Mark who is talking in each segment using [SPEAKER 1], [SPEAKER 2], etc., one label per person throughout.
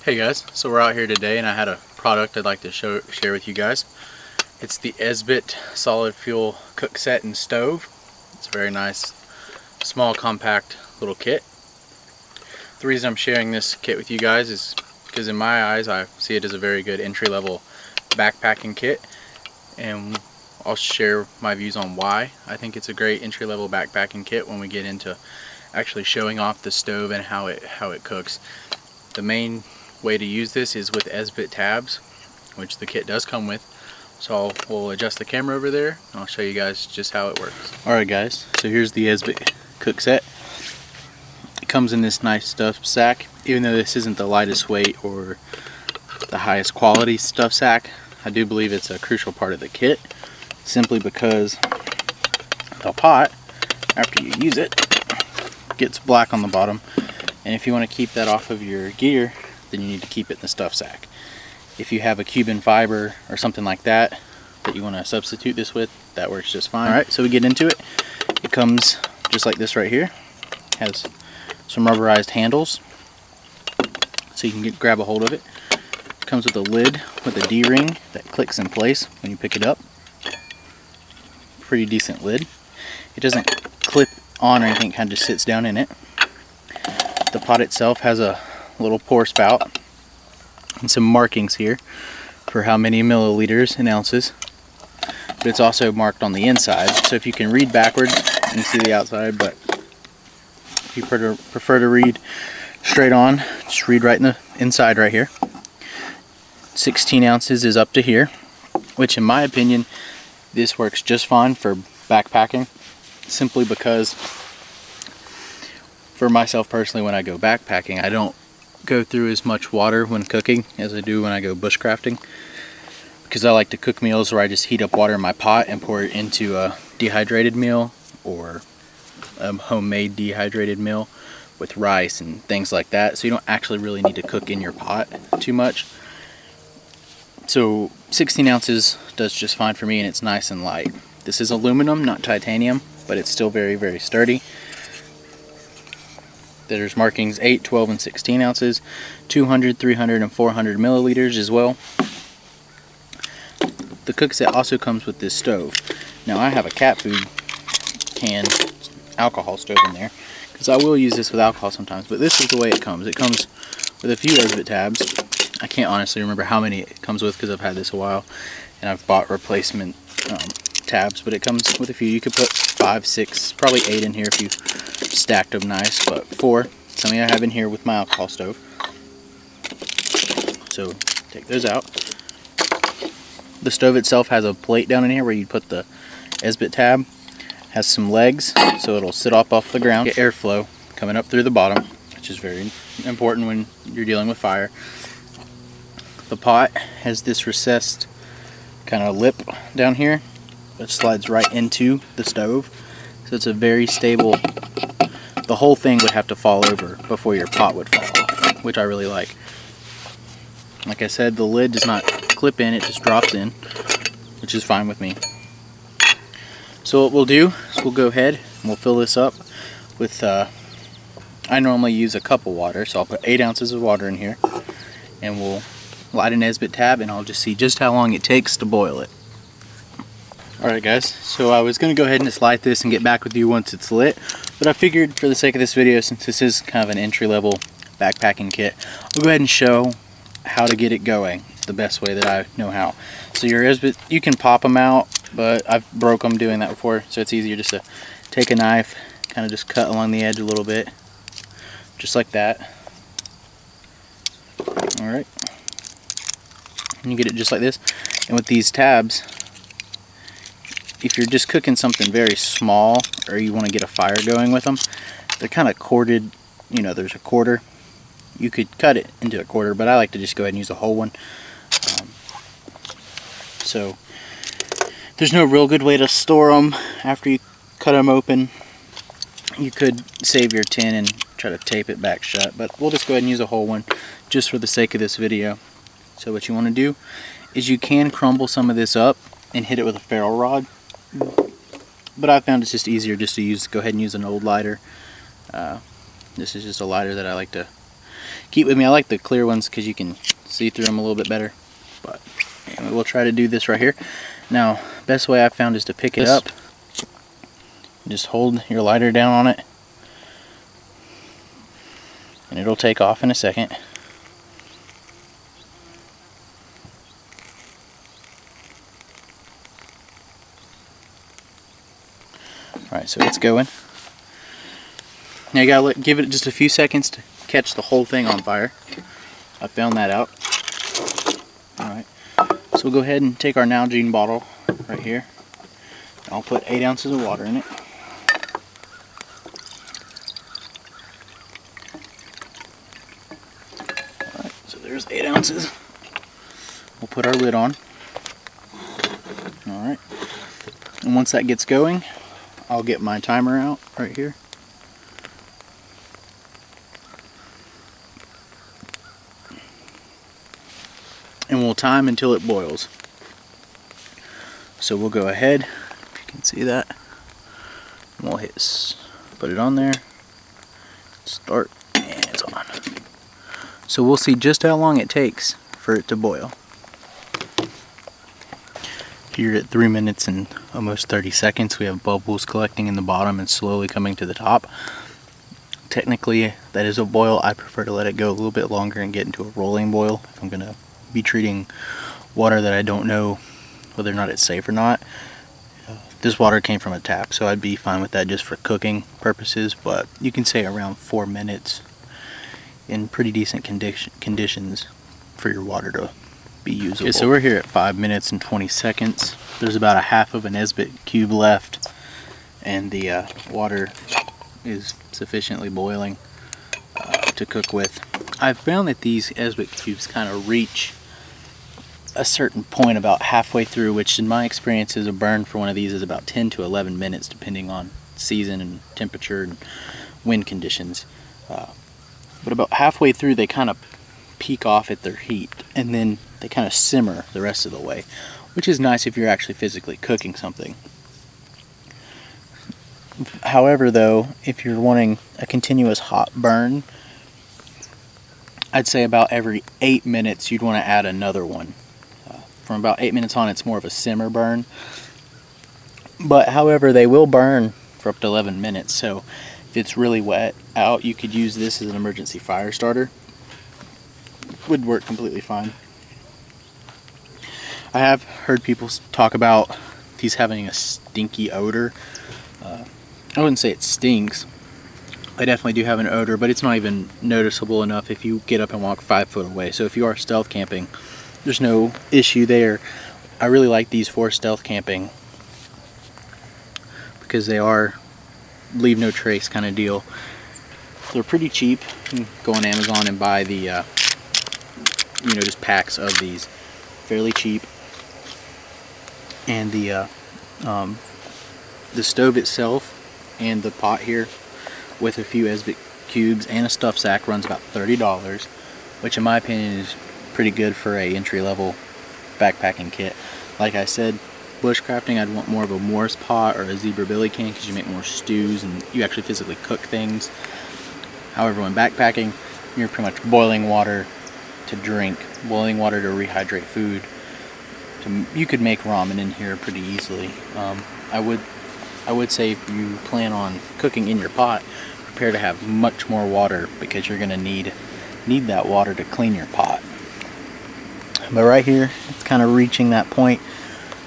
[SPEAKER 1] Hey guys, so we're out here today and I had a product I'd like to share with you guys. It's the esbit solid fuel cook set and stove. It's a very nice, small, compact little kit. The reason I'm sharing this kit with you guys is because in my eyes I see it as a very good entry-level backpacking kit, and I'll share my views on why I think it's a great entry-level backpacking kit when we get into actually showing off the stove and how it cooks. The main way to use this is with esbit tabs, which the kit does come with. So we'll adjust the camera over there and I'll show you guys just how it works. Alright guys, so here's the esbit cook set. It comes in this nice stuff sack. Even though this isn't the lightest weight or the highest quality stuff sack, I do believe it's a crucial part of the kit, simply because the pot, after you use it, gets black on the bottom, and if you want to keep that off of your gear, then you need to keep it in the stuff sack. If you have a Cuban fiber or something like that you want to substitute this with, that works just fine. Alright, so we get into it. It comes just like this right here. It has some rubberized handles so you can grab a hold of it. It comes with a lid with a D-ring that clicks in place when you pick it up. Pretty decent lid. It doesn't clip on or anything, it kind of just sits down in it. The pot itself has a little pour spout and some markings here for how many milliliters and ounces, but it's also marked on the inside, so if you can read backwards you can see the outside, but if you prefer to read straight on, just read right in the inside right here. 16 ounces is up to here, which in my opinion this works just fine for backpacking, simply because for myself personally, when I go backpacking, I don't go through as much water when cooking as I do when I go bushcrafting, because I like to cook meals where I just heat up water in my pot and pour it into a dehydrated meal or a homemade dehydrated meal with rice and things like that, so you don't actually really need to cook in your pot too much. So 16 ounces does just fine for me, and it's nice and light. This is aluminum, not titanium, but it's still very, very sturdy. There's markings 8, 12, and 16 ounces, 200, 300, and 400 milliliters as well. The cook set also comes with this stove. Now I have a cat food can alcohol stove in there, because I will use this with alcohol sometimes, but this is the way it comes. It comes with a few esbit tabs. I can't honestly remember how many it comes with because I've had this a while and I've bought replacement tabs, but it comes with a few. You could put 5, 6, probably 8 in here if you stacked them nice, but 4, something I have in here with my alcohol stove. So take those out. The stove itself has a plate down in here where you put the esbit tab. Has some legs so it'll sit up off the ground, get airflow coming up through the bottom, which is very important when you're dealing with fire. The pot has this recessed kind of lip down here that slides right into the stove, so it's a very stable. The whole thing would have to fall over before your pot would fall off, which I really like. Like I said, the lid does not clip in, it just drops in, which is fine with me. So what we'll do is we'll go ahead and we'll fill this up with, I normally use a cup of water, so I'll put 8 ounces of water in here, and we'll light an esbit tab, and I'll just see just how long it takes to boil it. Alright guys, so I was going to go ahead and just light this and get back with you once it's lit, but I figured for the sake of this video, since this is kind of an entry-level backpacking kit, I'll go ahead and show how to get it going the best way that I know how. So your esbit, you can pop them out, but I've broke them doing that before, so it's easier just to take a knife, kind of just cut along the edge a little bit, just like that. Alright. And you get it just like this. And with these tabs, if you're just cooking something very small or you want to get a fire going with them, they're kind of corded, you know, there's a quarter. You could cut it into a quarter, but I like to just go ahead and use a whole one. So there's no real good way to store them after you cut them open. You could save your tin and try to tape it back shut, but we'll just go ahead and use a whole one just for the sake of this video. So what you want to do is you can crumble some of this up and hit it with a ferro rod, but I found it's just easier just to go ahead and use an old lighter. This is just a lighter that I like to keep with me. I like the clear ones because you can see through them a little bit better. But anyway, we'll try to do this right here. Now, best way I've found is to pick it up. Just hold your lighter down on it, and it'll take off in a second. Alright, so it's going. Now you gotta give it just a few seconds to catch the whole thing on fire. I found that out. Alright, so we'll go ahead and take our Nalgene bottle right here. I'll put 8 ounces of water in it. Alright, so there's 8 ounces. We'll put our lid on. Alright, and once that gets going, I'll get my timer out right here. And we'll time until it boils. So we'll go ahead, if you can see that, and we'll put it on there, start, and it's on. So we'll see just how long it takes for it to boil. Here at 3 minutes and almost 30 seconds, we have bubbles collecting in the bottom and slowly coming to the top. Technically, that is a boil. I prefer to let it go a little bit longer and get into a rolling boil if I'm going to be treating water that I don't know whether or not it's safe or not. This water came from a tap, so I'd be fine with that just for cooking purposes, but you can say around 4 minutes in pretty decent conditions for your water to be usable. Okay, so we're here at 5 minutes and 20 seconds. There's about a half of an esbit cube left, and the water is sufficiently boiling to cook with. I've found that these esbit cubes kind of reach a certain point about halfway through, which in my experience is a burn for one of these is about 10 to 11 minutes depending on season and temperature and wind conditions. But about halfway through they kind of peak off at their heat, and then they kind of simmer the rest of the way, which is nice if you're actually physically cooking something. However though, if you're wanting a continuous hot burn, I'd say about every 8 minutes you'd want to add another one. From about 8 minutes on, it's more of a simmer burn. But however, they will burn for up to 11 minutes, so if it's really wet out, you could use this as an emergency fire starter. Would work completely fine. I have heard people talk about these having a stinky odor. I wouldn't say it stinks. I definitely do have an odor, but it's not even noticeable enough if you get up and walk 5 foot away. So if you are stealth camping, there's no issue there. I really like these for stealth camping because they are leave no trace kind of deal. They're pretty cheap. You can go on Amazon and buy the just packs of these, fairly cheap. And the stove itself and the pot here with a few esbit cubes and a stuff sack runs about $30, which in my opinion is pretty good for a entry-level backpacking kit. Like I said, bushcrafting, I'd want more of a Morse pot or a zebra billy can because you make more stews and you actually physically cook things. However, when backpacking, you're pretty much boiling water to drink, boiling water to rehydrate food. You could make ramen in here pretty easily. I would say if you plan on cooking in your pot, prepare to have much more water because you're going to need that water to clean your pot. But right here, it's kind of reaching that point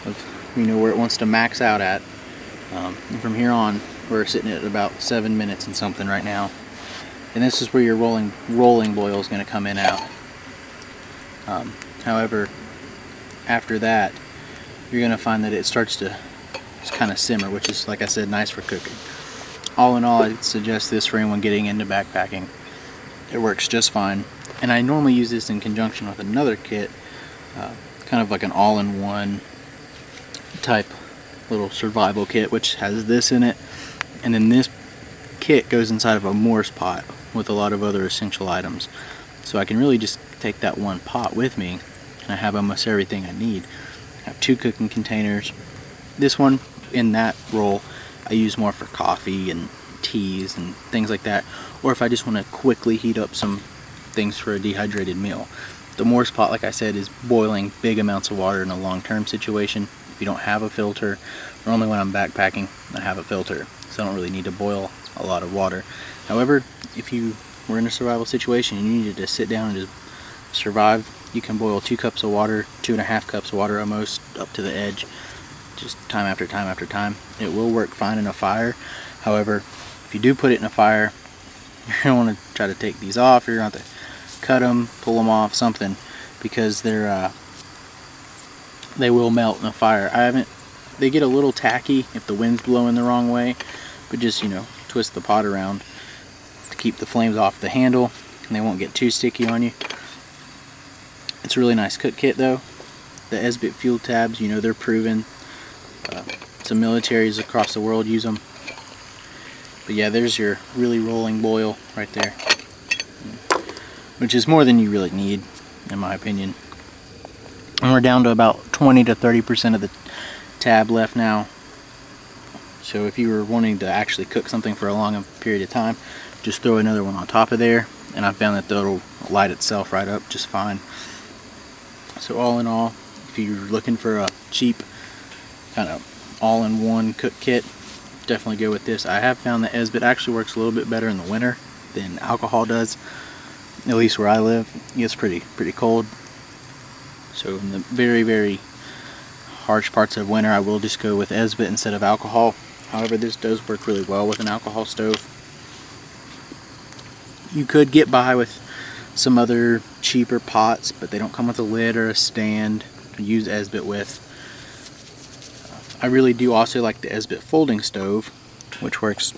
[SPEAKER 1] of where it wants to max out at. And from here on, we're sitting at about 7 minutes and something right now. And this is where your rolling boil is going to come in out. However, after that, you're going to find that it starts to just kind of simmer, which is, like I said, nice for cooking. All in all, I'd suggest this for anyone getting into backpacking. It works just fine. And I normally use this in conjunction with another kit, kind of like an all-in-one type little survival kit, which has this in it. And then this kit goes inside of a Morse pot with a lot of other essential items. So I can really just take that one pot with me and I have almost everything I need. I have 2 cooking containers. This one, in that roll, I use more for coffee and teas and things like that. Or if I just want to quickly heat up some things for a dehydrated meal. The Morse pot, like I said, is boiling big amounts of water in a long-term situation. If you don't have a filter, or only when I'm backpacking, I have a filter, so I don't really need to boil a lot of water. However, if you were in a survival situation and you needed to sit down and just survive, you can boil 2 cups of water, 2.5 cups of water almost, up to the edge, just time after time after time. It will work fine in a fire. However, if you do put it in a fire, you're going to want to try to take these off. You're going to have to cut them, pull them off, something, because they will melt in a fire. They get a little tacky if the wind's blowing the wrong way, but just, you know, twist the pot around to keep the flames off the handle and they won't get too sticky on you. It's a really nice cook kit though. The esbit fuel tabs, you know, they're proven. Some militaries across the world use them. But yeah, there's your really rolling boil right there, which is more than you really need, in my opinion. And we're down to about 20 to 30% of the tab left now. So if you were wanting to actually cook something for a long period of time, just throw another one on top of there, and I found that that'll light itself right up just fine. So all in all, if you're looking for a cheap kind of all-in-one cook kit, definitely go with this. I have found that esbit actually works a little bit better in the winter than alcohol does. At least where I live, it gets pretty cold. So in the very, very harsh parts of winter, I will just go with esbit instead of alcohol. However, this does work really well with an alcohol stove. You could get by with some other cheaper pots, but they don't come with a lid or a stand to use esbit with. I really do also like the esbit folding stove, which works,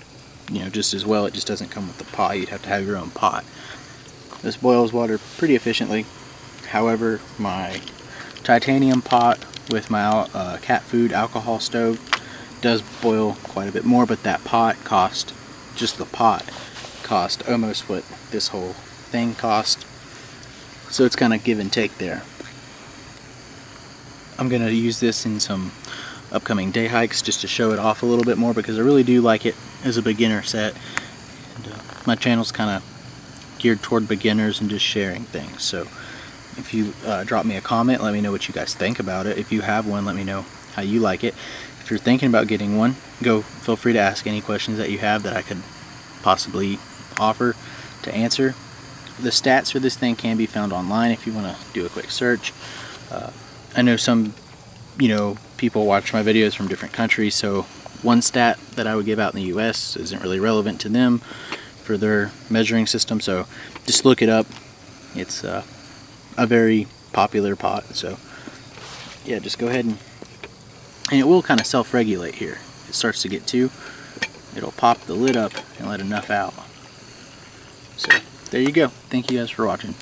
[SPEAKER 1] you know, just as well. It just doesn't come with the pot. You'd have to have your own pot. This boils water pretty efficiently. However, my titanium pot with my cat food alcohol stove does boil quite a bit more, but that pot cost, just the pot cost almost what this whole thing cost. So it's kind of give and take there. I'm going to use this in some upcoming day hikes just to show it off a little bit more, because I really do like it as a beginner set. And, my channel's kind of geared toward beginners and just sharing things. So if you drop me a comment, let me know what you guys think about it. If you have one, let me know how you like it. If you're thinking about getting one, feel free to ask any questions that you have that I could possibly offer to answer. The stats for this thing can be found online if you want to do a quick search. I know some, you know, people watch my videos from different countries, so one stat that I would give out in the US isn't really relevant to them for their measuring system, so just look it up. It's a very popular pot, so yeah, just go ahead and it will kind of self-regulate here. If it starts to get too, it'll pop the lid up and let enough out. So there you go. Thank you guys for watching.